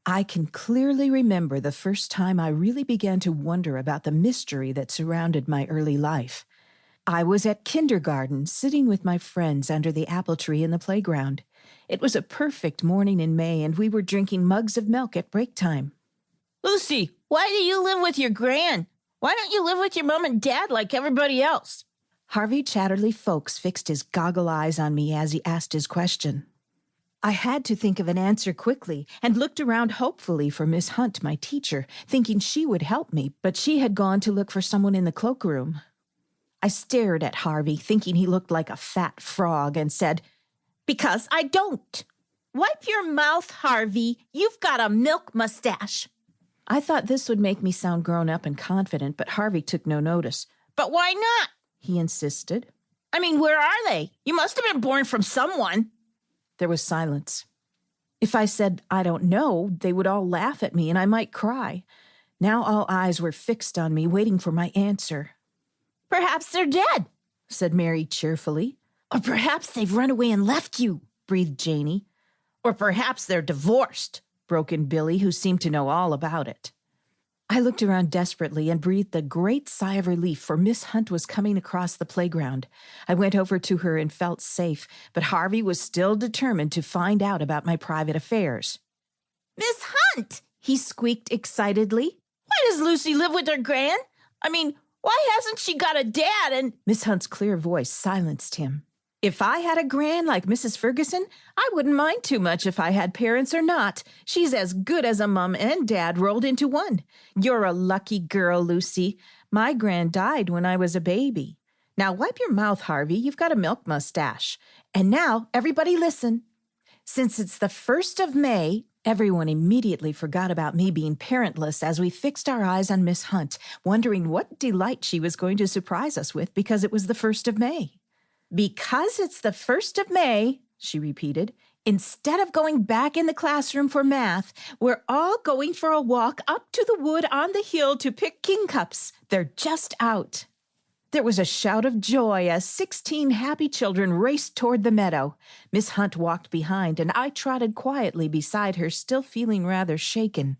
I can clearly remember the first time I really began to wonder about the mystery that surrounded my early life. I was at kindergarten, sitting with my friends under the apple tree in the playground. It was a perfect morning in May, and we were drinking mugs of milk at break time. Lucy, why do you live with your gran? Why don't you live with your mom and dad like everybody else? Harvey Chatterley Folks fixed his goggle eyes on me as he asked his question. I had to think of an answer quickly and looked around hopefully for Miss Hunt, my teacher, thinking she would help me, but she had gone to look for someone in the cloakroom. I stared at Harvey, thinking he looked like a fat frog, and said, "Because I don't." "Wipe your mouth, Harvey. You've got a milk mustache." I thought this would make me sound grown up and confident, but Harvey took no notice. "But why not?" he insisted. "I mean, where are they? You must have been born from someone." There was silence. If I said, "I don't know," they would all laugh at me and I might cry. Now all eyes were fixed on me, waiting for my answer. "Perhaps they're dead," said Mary cheerfully. "Or perhaps they've run away and left you," breathed Janie. "Or perhaps they're divorced," broke in Billy, who seemed to know all about it. I looked around desperately and breathed a great sigh of relief, for Miss Hunt was coming across the playground. I went over to her and felt safe, but Harvey was still determined to find out about my private affairs. "Miss Hunt!" he squeaked excitedly. "Why does Lucy live with her gran? I mean, why hasn't she got a dad and—" Miss Hunt's clear voice silenced him. If I had a gran like Mrs. Ferguson, I wouldn't mind too much if I had parents or not. She's as good as a mum and dad rolled into one. You're a lucky girl, Lucy. My gran died when I was a baby. Now wipe your mouth, Harvey. You've got a milk mustache. And now, everybody listen. Since it's the 1st of May, everyone immediately forgot about me being parentless as we fixed our eyes on Miss Hunt, wondering what delight she was going to surprise us with because it was the 1st of May. "Because it's the 1st of May," she repeated, "instead of going back in the classroom for math, we're all going for a walk up to the wood on the hill to pick kingcups. They're just out." There was a shout of joy as 16 happy children raced toward the meadow. Miss Hunt walked behind, and I trotted quietly beside her, still feeling rather shaken.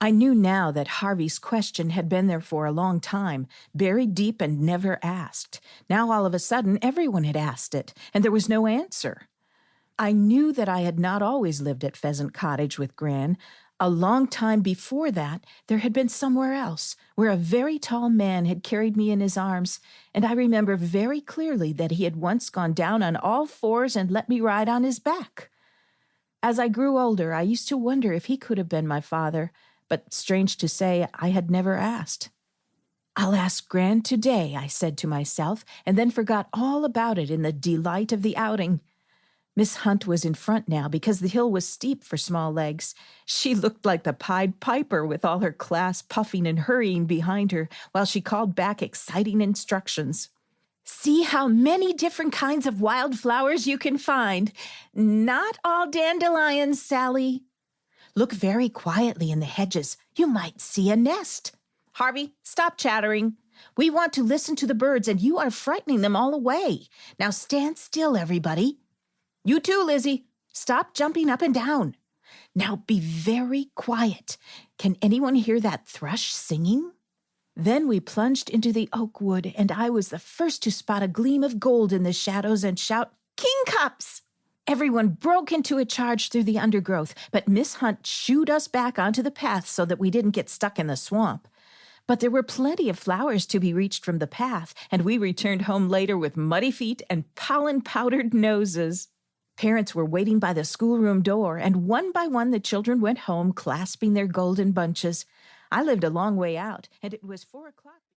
I knew now that Harvey's question had been there for a long time, buried deep and never asked. Now all of a sudden everyone had asked it, and there was no answer. I knew that I had not always lived at Pheasant Cottage with Gran. A long time before that, there had been somewhere else, where a very tall man had carried me in his arms, and I remember very clearly that he had once gone down on all fours and let me ride on his back. As I grew older, I used to wonder if he could have been my father, but strange to say, I had never asked. "I'll ask Gran today," I said to myself, and then forgot all about it in the delight of the outing. Miss Hunt was in front now because the hill was steep for small legs. She looked like the Pied Piper with all her class puffing and hurrying behind her while she called back exciting instructions. "See how many different kinds of wildflowers you can find. Not all dandelions, Sally. Look very quietly in the hedges. You might see a nest. Harvey, stop chattering. We want to listen to the birds, and you are frightening them all away. Now stand still, everybody. You too, Lizzie. Stop jumping up and down. Now be very quiet. Can anyone hear that thrush singing?" Then we plunged into the oak wood, and I was the first to spot a gleam of gold in the shadows and shout, "Kingcups!" Everyone broke into a charge through the undergrowth, but Miss Hunt shooed us back onto the path so that we didn't get stuck in the swamp. But there were plenty of flowers to be reached from the path, and we returned home later with muddy feet and pollen-powdered noses. Parents were waiting by the schoolroom door, and one by one the children went home clasping their golden bunches. I lived a long way out, and it was 4 o'clock.